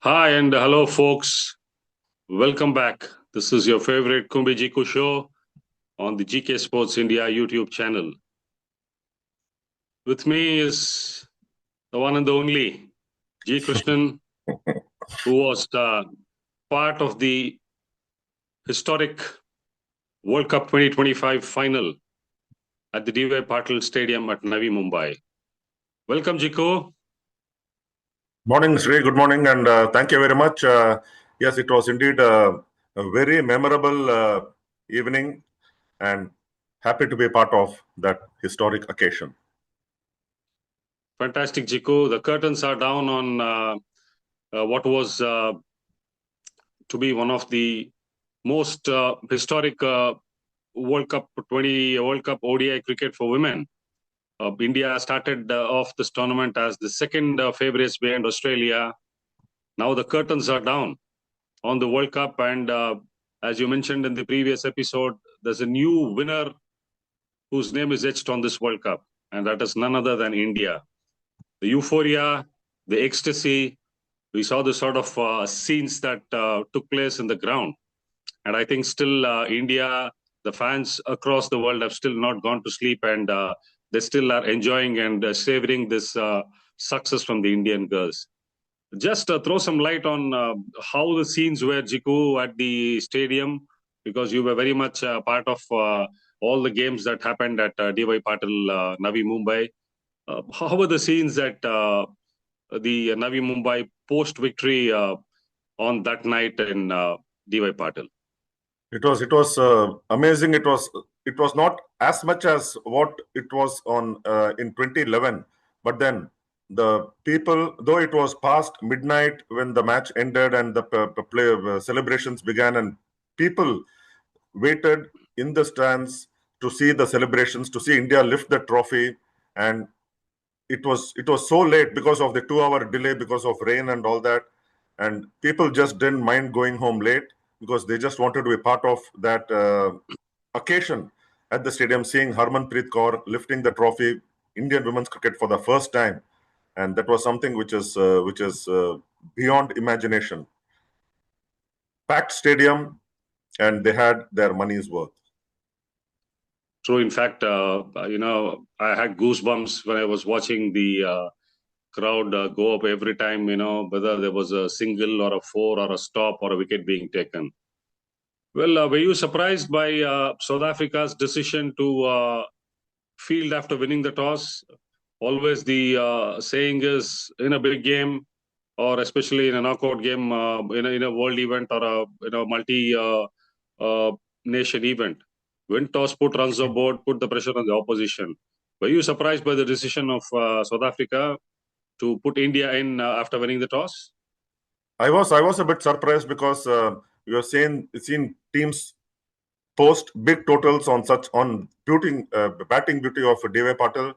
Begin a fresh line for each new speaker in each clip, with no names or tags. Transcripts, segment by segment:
Hi and hello, folks. Welcome back. This is your favorite Kumbi Jiku show on the GK Sports India YouTube channel. With me is the one and the only G. Krishnan, who was part of the historic World Cup 2025 final at the D.Y. Patil Stadium at Navi Mumbai. Welcome, Jiku.
Morning, Sri. Good morning, and thank you very much. Yes, it was indeed a very memorable evening, and happy to be part of that historic occasion.
Fantastic, Jiku. The curtains are down on what was to be one of the most historic World Cup ODI cricket for women. India started off this tournament as the second favorites behind Australia. Now the curtains are down on the World Cup, and as you mentioned in the previous episode, there's a new winner whose name is etched on this World Cup, and that is none other than India. The euphoria, the ecstasy, we saw the sort of scenes that took place in the ground. And I think still India, the fans across the world have still not gone to sleep, and they still are enjoying and savoring this success from the Indian girls. Just throw some light on how the scenes were, Jiku, at the stadium, because you were very much part of all the games that happened at D.Y. Patil, Navi Mumbai. How were the scenes at the Navi Mumbai post-victory on that night in D.Y. Patil?
It was amazing. It was not as much as what it was on in 2011, but then the people, though it was past midnight when the match ended and the celebrations began, and people waited in the stands to see the celebrations, to see India lift the trophy, and it was so late because of the 2-hour delay because of rain and all that, and people just didn't mind going home late, because they just wanted to be part of that occasion at the stadium, seeing Harmanpreet Kaur lifting the trophy, Indian women's cricket for the first time, and that was something which is beyond imagination. Packed stadium, and they had their money's worth.
True. In fact, I had goosebumps when I was watching the crowd go up every time, whether there was a single or a four or a stop or a wicket being taken. Well, were you surprised by South Africa's decision to field after winning the toss? Always the saying is, in a big game, or especially in a knockout game, in a world event or a multi-nation event, win toss, put runs on board, put the pressure on the opposition. Were you surprised by the decision of South Africa to put India in after winning the toss?
I was a bit surprised, because you have seen teams post big totals on batting beauty of D.Y. Patil,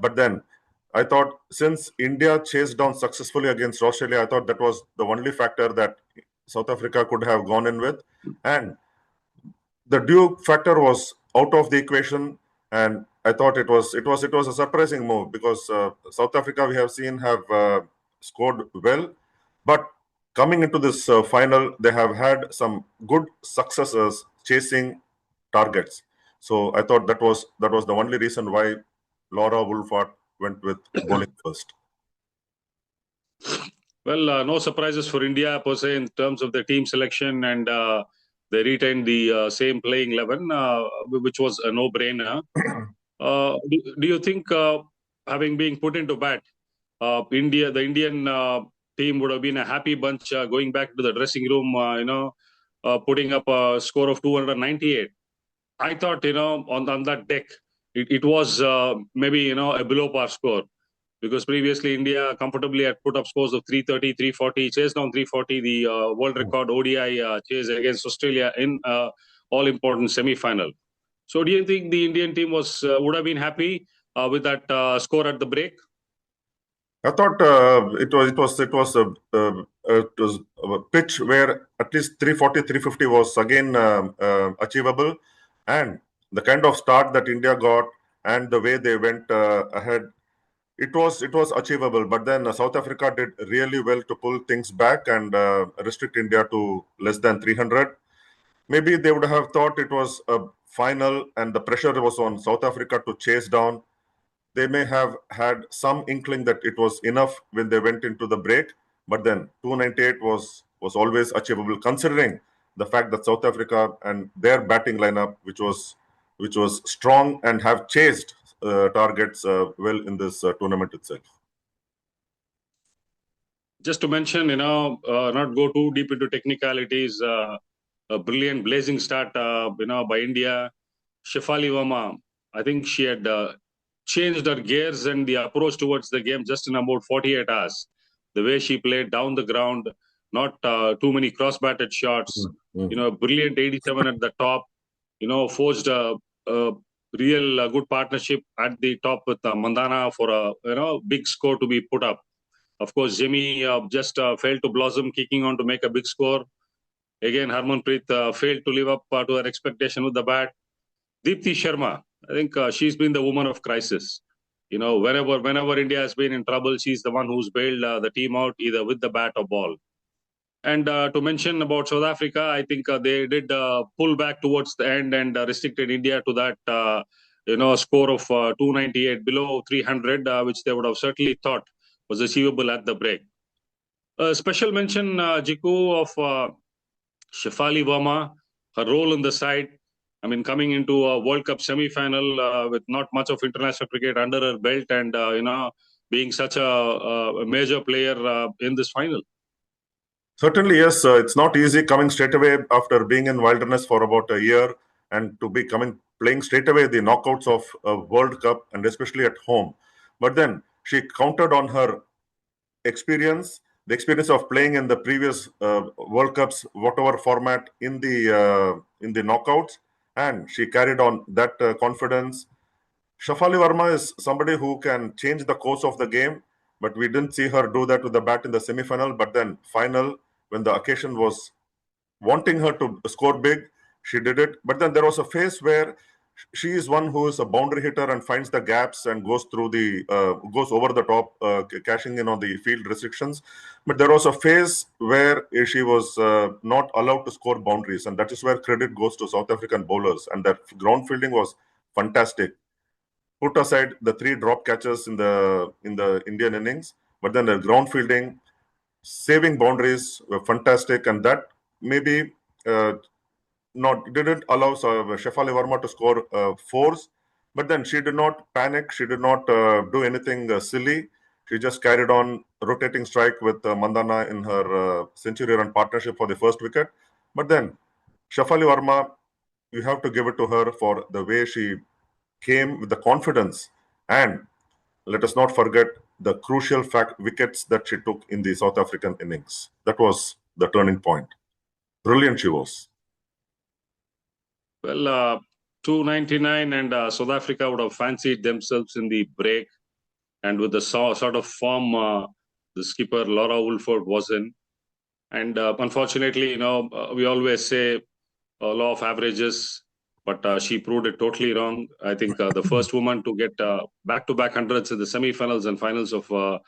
but then I thought, since India chased down successfully against Australia, I thought that was the only factor that South Africa could have gone in with, and the Duke factor was out of the equation. And I thought it was a surprising move because South Africa we have seen have scored well, but coming into this final, they have had some good successes chasing targets. So I thought that was the only reason why Laura Wolvaardt went with bowling first.
Well, no surprises for India per se in terms of the team selection, and they retained the same playing 11, which was a no-brainer. Do you think, having been put into bat, the Indian team would have been a happy bunch going back to the dressing room, putting up a score of 298? I thought, on that deck, it was maybe, a below par score, because previously India comfortably had put up scores of 330, 340, chased down 340, the world record ODI chase against Australia in all-important semi-final. So do you think the Indian team would have been happy with that score at the break?
I thought it was a pitch where at least 340, 350 was again achievable, and the kind of start that India got and the way they went ahead, it was achievable. But then South Africa did really well to pull things back and restrict India to less than 300. Maybe they would have thought it was a final and the pressure was on South Africa to chase down. They may have had some inkling that it was enough when they went into the break, but then 298 was always achievable, considering the fact that South Africa and their batting lineup, which was strong and have chased targets well in this tournament itself.
Just to mention, not go too deep into technicalities, a brilliant blazing start, by India. Shafali Verma, I think she had changed her gears and the approach towards the game just in about 48 hours. The way she played down the ground, not too many cross-batted shots, brilliant 87 at the top, forged a real good partnership at the top with Mandana for a, big score to be put up. Of course, Jimmy just failed to blossom, kicking on to make a big score. Again, Harmanpreet failed to live up to her expectation with the bat. Deepti Sharma, I think she's been the woman of crisis. Whenever India has been in trouble, she's the one who's bailed the team out either with the bat or ball. And to mention about South Africa, I think they did pull back towards the end and restricted India to that, score of 298 below 300, which they would have certainly thought was achievable at the break. Special mention, Jiku, of Shafali Verma, her role in the side. I mean, coming into a World Cup semi-final with not much of international cricket under her belt, and being such a major player in this final.
Certainly, yes. It's not easy coming straight away after being in wilderness for about a year and to be playing straight away the knockouts of a World Cup, and especially at home. But then she counted on her experience, the experience of playing in the previous World Cups, whatever format in the knockouts, and she carried on that confidence. Shafali Verma is somebody who can change the course of the game, but we didn't see her do that with the bat in the semi-final. But then final, when the occasion was wanting her to score big, she did it. But then there was a phase where she is one who is a boundary hitter and finds the gaps and goes through goes over the top, cashing in on the field restrictions. But there was a phase where she was not allowed to score boundaries, and that is where credit goes to South African bowlers. And that ground fielding was fantastic. Put aside the 3 drop catches in the Indian innings, but then the ground fielding, saving boundaries were fantastic, and that maybe didn't allow Shafali Verma to score 4s, but then she did not panic. She did not do anything silly. She just carried on rotating strike with Mandana in her century run partnership for the first wicket. But then Shafali Verma, you have to give it to her for the way she came with the confidence, and let us not forget the crucial wickets that she took in the South African innings. That was the turning point. Brilliant she was.
Well, 299, and South Africa would have fancied themselves in the break, and with the sort of form the skipper Laura Wolvaardt was in. And unfortunately, we always say law of averages. but she proved it totally wrong. I think the first woman to get back-to-back hundreds in the semi-finals and finals of a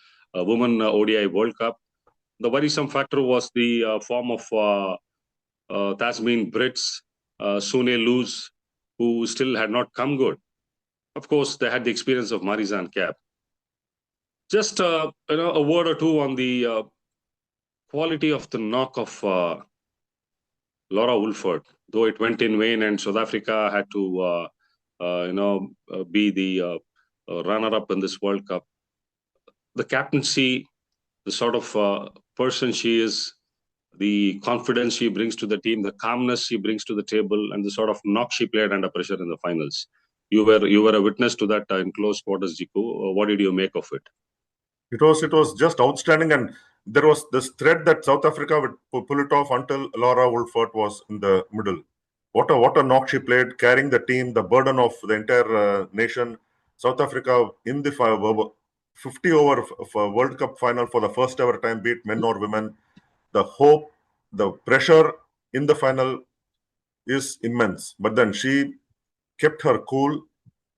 women ODI World Cup. The worrisome factor was the form of Tasmin Brits, Sune Luz, who still had not come good. Of course, they had the experience of Marizanne Cap. Just a word or two on the quality of the knock of Laura Wolvaardt, though it went in vain, and South Africa had to be the runner-up in this World Cup. The captaincy, the sort of person she is, the confidence she brings to the team, the calmness she brings to the table, and the sort of knock she played under pressure in the finals. You were a witness to that in close quarters, Jiku. What did you make of it?
It was just outstanding, and there was this thread that South Africa would pull it off until Laura Wolvaardt was in the middle. What a knock she played, carrying the team, the burden of the entire nation. South Africa in the 50 over World Cup final for the first ever time, be it men or women. The hope, the pressure in the final is immense. But then she kept her cool,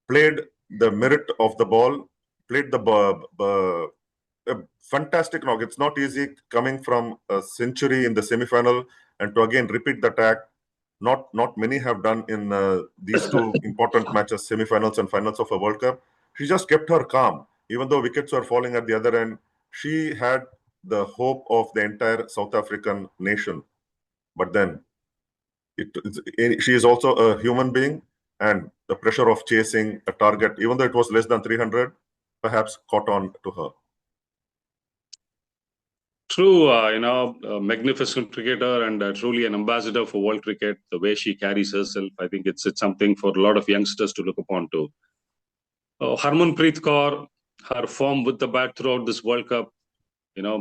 played the merit of the ball, played a fantastic knock. It's not easy coming from a century in the semi-final and to again repeat the attack. Not many have done in these two important matches, semi-finals and finals of a World Cup. She just kept her calm. Even though wickets were falling at the other end, she had the hope of the entire South African nation. But then she is also a human being, and the pressure of chasing a target, even though it was less than 300, perhaps caught on to her.
True, a magnificent cricketer and truly an ambassador for world cricket. The way she carries herself, I think it's something for a lot of youngsters to look upon to. Harmanpreet Kaur, her form with the bat throughout this World Cup,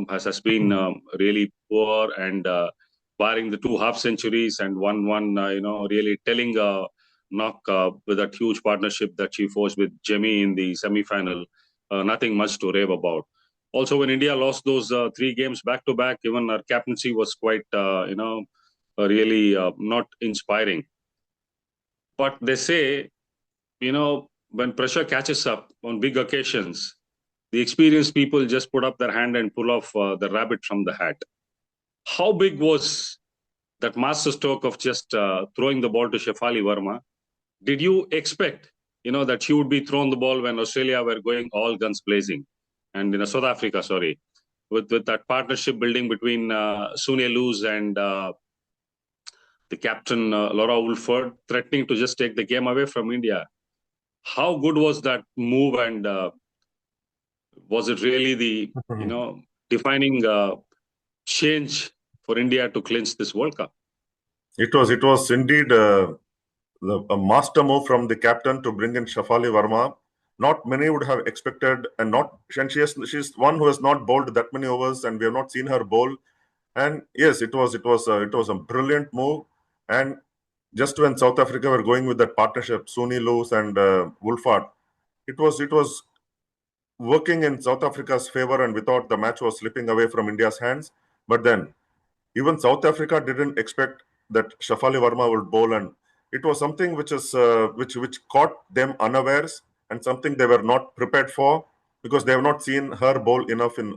has been really poor, and barring the 2 half centuries and one, really telling a knock with that huge partnership that she forged with Jemmy in the semi-final, nothing much to rave about. Also, when India lost those 3 games back to back, even our captaincy was quite, really not inspiring. But they say, when pressure catches up on big occasions, the experienced people just put up their hand and pull off the rabbit from the hat. How big was that masterstroke of just throwing the ball to Shafali Verma? Did you expect, that she would be thrown the ball when Australia were going all guns blazing? And South Africa, sorry, with that partnership building between Sune Luz and the captain Laura Wolvaardt, threatening to just take the game away from India. How good was that move, and was it really the defining change for India to clinch this World Cup?
It was indeed a master move from the captain to bring in Shafali Verma. Not many would have expected, and she's one who has not bowled that many overs, and we have not seen her bowl. And yes, it was a brilliant move. And just when South Africa were going with that partnership, Sune Luz and Wolvaardt, it was working in South Africa's favor, and we thought the match was slipping away from India's hands. But then, even South Africa didn't expect that Shafali Verma would bowl, and it was something which caught them unawares, and something they were not prepared for, because they have not seen her bowl enough in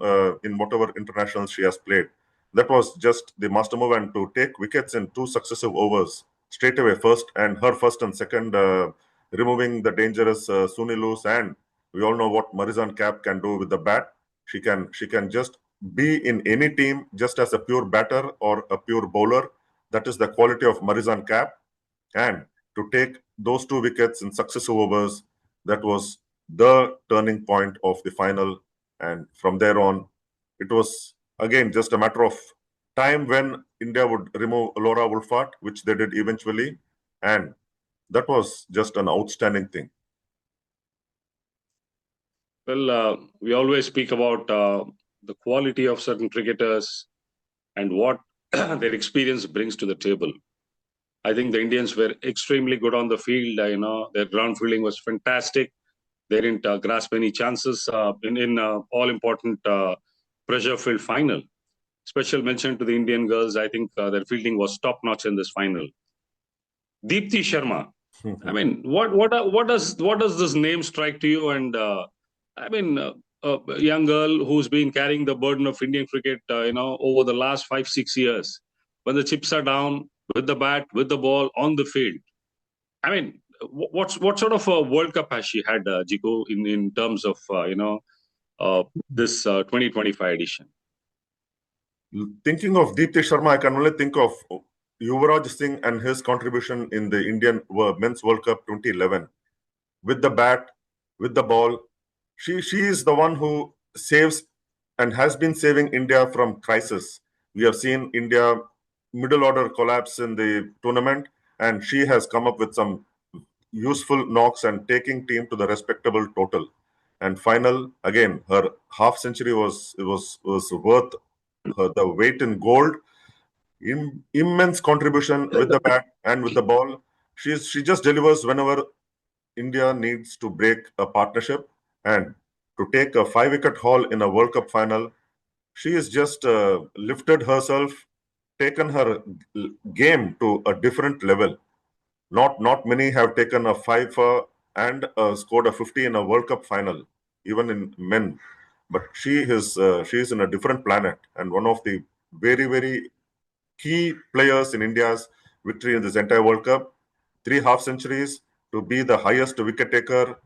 whatever internationals she has played. That was just the master move, and to take wickets in 2 successive overs straight away, her first and second, removing the dangerous Sune Luz, and we all know what Marizanne Cap can do with the bat. She can just be in any team just as a pure batter or a pure bowler. That is the quality of Marizanne Cap. And to take those 2 wickets in successive overs, that was the turning point of the final. And from there on, it was again just a matter of time when India would remove Laura Wolvaardt, which they did eventually. And that was just an outstanding thing.
Well, we always speak about the quality of certain cricketers and what their experience brings to the table. I think the Indians were extremely good on the field. Their ground fielding was fantastic. They didn't grasp any chances in all-important pressure-filled final. Special mention to the Indian girls. I think their fielding was top-notch in this final. Deepti Sharma, I mean, what does this name strike to you? And I mean, a young girl who's been carrying the burden of Indian cricket, over the last 5 6 years, when the chips are down with the bat, with the ball on the field. I mean, what sort of a World Cup has she had, Jiku, in terms of this 2025 edition?
Thinking of Deepti Sharma, I can only think of Yuvraj Singh and his contribution in the Indian Men's World Cup 2011. With the bat, with the ball, she is the one who saves and has been saving India from crisis. We have seen India middle order collapse in the tournament, and she has come up with some useful knocks and taking team to the respectable total. And final, again, her half century was worth the weight in gold. Immense contribution with the bat and with the ball. She just delivers whenever India needs to break a partnership, and to take a 5-wicket haul in a World Cup final. She has just lifted herself, taken her game to a different level. Not many have taken a 5 and scored a 50 in a World Cup final, even in men. But she is in a different planet, and one of the very key players in India's victory in this entire World Cup. 3 half centuries, to be the highest wicket taker.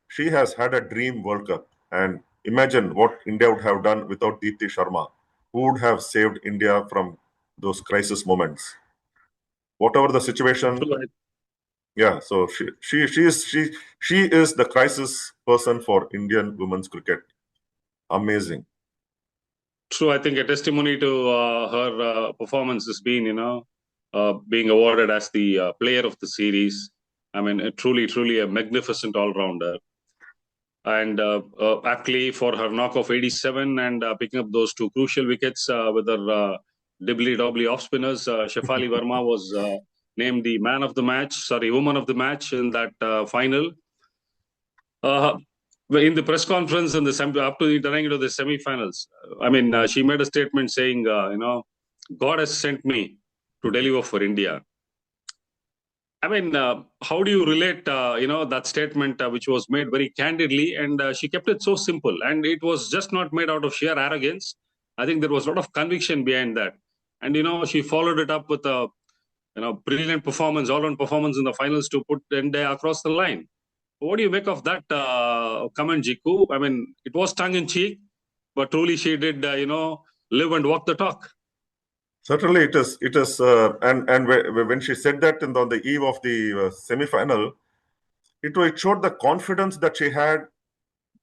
She has had a dream World Cup. And imagine what India would have done without Deepti Sharma, who would have saved India from those crisis moments. Whatever the situation, yeah. So she is the crisis person for Indian women's cricket. Amazing.
True, I think a testimony to her performance has been, being awarded as the player of the series. I mean, truly a magnificent all-rounder. And aptly for her knock of 87 and picking up those 2 crucial wickets with her dibbly-dobbly off-spinners, Shafali Verma was named the woman of the match in that final. In the press conference and up to the turning into the semi-finals, I mean, she made a statement saying, God has sent me to deliver for India. I mean, how do you relate, that statement which was made very candidly, and she kept it so simple, and it was just not made out of sheer arrogance. I think there was a lot of conviction behind that, and she followed it up with a brilliant performance, all-round performance in the finals to put India across the line. What do you make of that comment, Jiku? I mean, it was tongue-in-cheek, but truly she did, live and walk the talk.
Certainly, it is, and when she said that on the eve of the semi-final, it showed the confidence that she had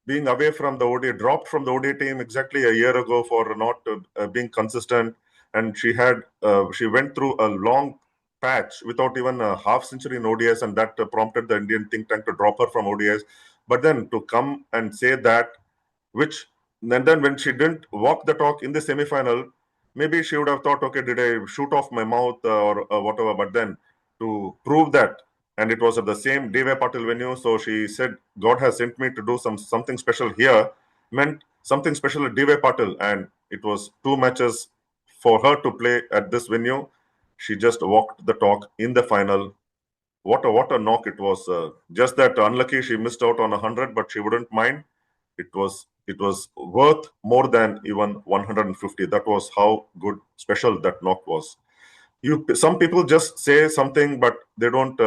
being away from the ODI, dropped from the ODI team exactly a year ago for not being consistent, and she went through a long patch without even a half century in ODIs, and that prompted the Indian think tank to drop her from ODIs. But then to come and say that, and then when she didn't walk the talk in the semi-final, maybe she would have thought, okay, did I shoot off my mouth or whatever? But then to prove that, and it was at the same D.Y. Patil venue, so she said, God has sent me to do something special here, meant something special at D.Y. Patil, and it was 2 matches for her to play at this venue. She just walked the talk in the final. What a knock it was. Just that unlucky she missed out on 100, but she wouldn't mind. It was worth more than even 150. That was how good, special that knock was. Some people just say something, but they don't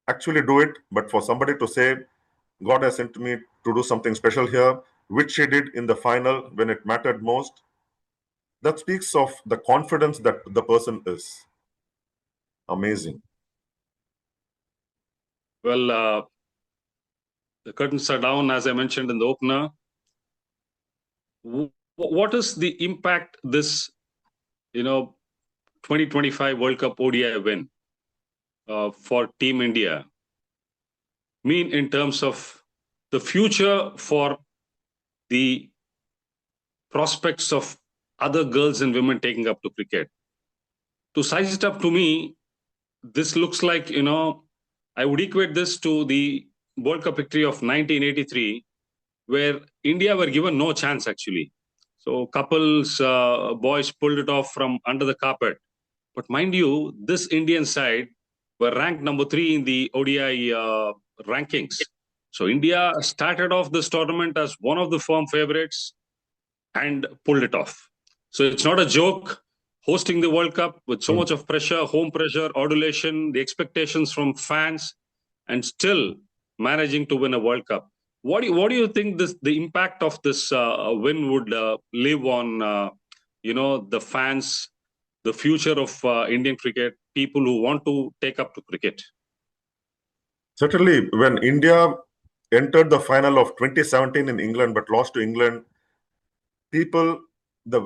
actually do it. But for somebody to say, God has sent me to do something special here, which she did in the final when it mattered most, that speaks of the confidence that the person is. Amazing.
Well, the curtains are down, as I mentioned in the opener. What is the impact this, 2025 World Cup ODI win for Team India mean in terms of the future for the prospects of other girls and women taking up to cricket? To size it up, to me, this looks like, I would equate this to the World Cup victory of 1983, where India were given no chance, actually. So couples, boys pulled it off from under the carpet. But mind you, this Indian side were ranked number 3 in the ODI rankings. So India started off this tournament as one of the firm favorites and pulled it off. So it's not a joke hosting the World Cup with so much of pressure, home pressure, adulation, the expectations from fans, and still managing to win a World Cup. What do you think the impact of this win would live on the fans, the future of Indian cricket, people who want to take up to cricket?
Certainly, when India entered the final of 2017 in England but lost to England, people, there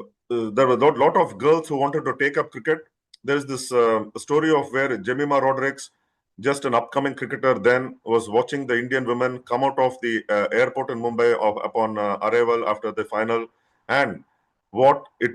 were a lot of girls who wanted to take up cricket. There's this story of where Jemima Rodriguez, just an upcoming cricketer then, was watching the Indian women come out of the airport in Mumbai upon arrival after the final, and what it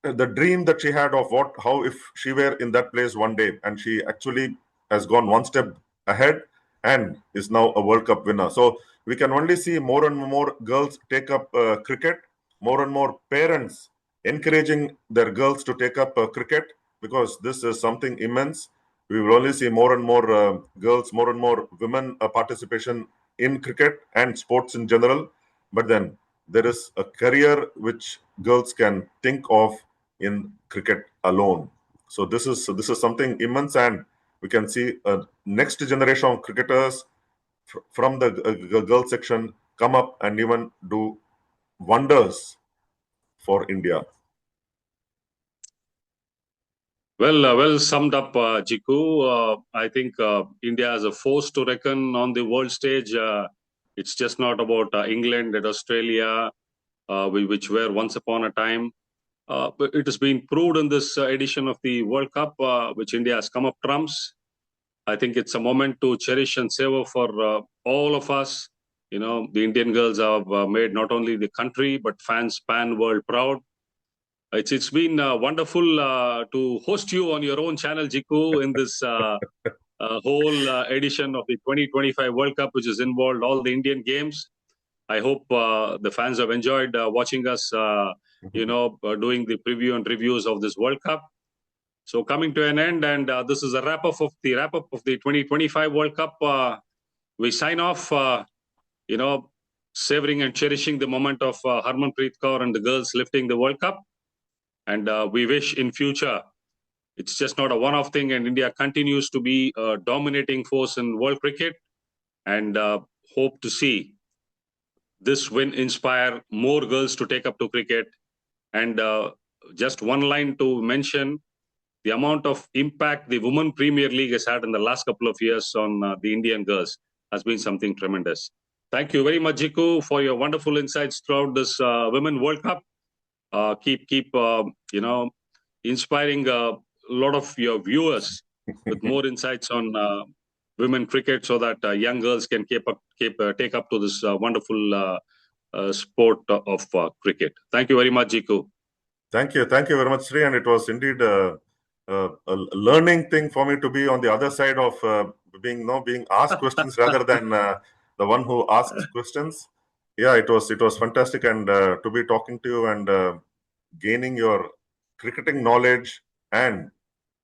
the dream that she had of how if she were in that place one day, and she actually has gone one step ahead and is now a World Cup winner. So we can only see more and more girls take up cricket, more and more parents encouraging their girls to take up cricket, because this is something immense. We will only see more and more girls, more and more women participation in cricket and sports in general. But then there is a career which girls can think of in cricket alone. So this is something immense, and we can see a next generation of cricketers from the girl section come up and even do wonders for India.
Well summed up, Jiku. I think India is a force to reckon on the world stage. It's just not about England and Australia, which were once upon a time. But it has been proved in this edition of the World Cup, which India has come up trumps. I think it's a moment to cherish and savor for all of us. The Indian girls have made not only the country but fans pan world proud. It's been wonderful to host you on your own channel, Jiku, in this whole edition of the 2025 World Cup, which has involved all the Indian games. I hope the fans have enjoyed watching us, doing the preview and reviews of this World Cup. So coming to an end, and this is a wrap up of the 2025 World Cup. We sign off, savoring and cherishing the moment of Harmanpreet Kaur and the girls lifting the World Cup. And we wish in future it's just not a one-off thing, and India continues to be a dominating force in world cricket, and hope to see this win inspire more girls to take up to cricket. And just one line to mention, the amount of impact the Women Premier League has had in the last couple of years on the Indian girls has been something tremendous. Thank you very much, Jiku, for your wonderful insights throughout this Women World Cup. Keep inspiring a lot of your viewers with more insights on women cricket, so that young girls can take up to this wonderful sport of cricket. Thank you very much, Jiku.
Thank you very much, Sri, and it was indeed a learning thing for me to be on the other side of being asked questions rather than the one who asks questions. Yeah, it was fantastic, and to be talking to you and gaining your cricketing knowledge and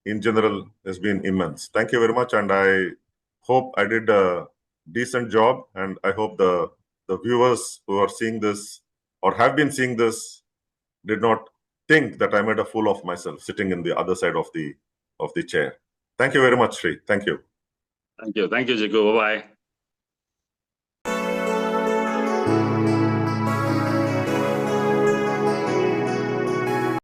in general has been immense. Thank you very much, and I hope I did a decent job, and I hope the viewers who are seeing this or have been seeing this did not think that I made a fool of myself sitting in the other side of the chair. Thank you very much, Sri. Thank you.
Thank you, Jiku. Bye-bye.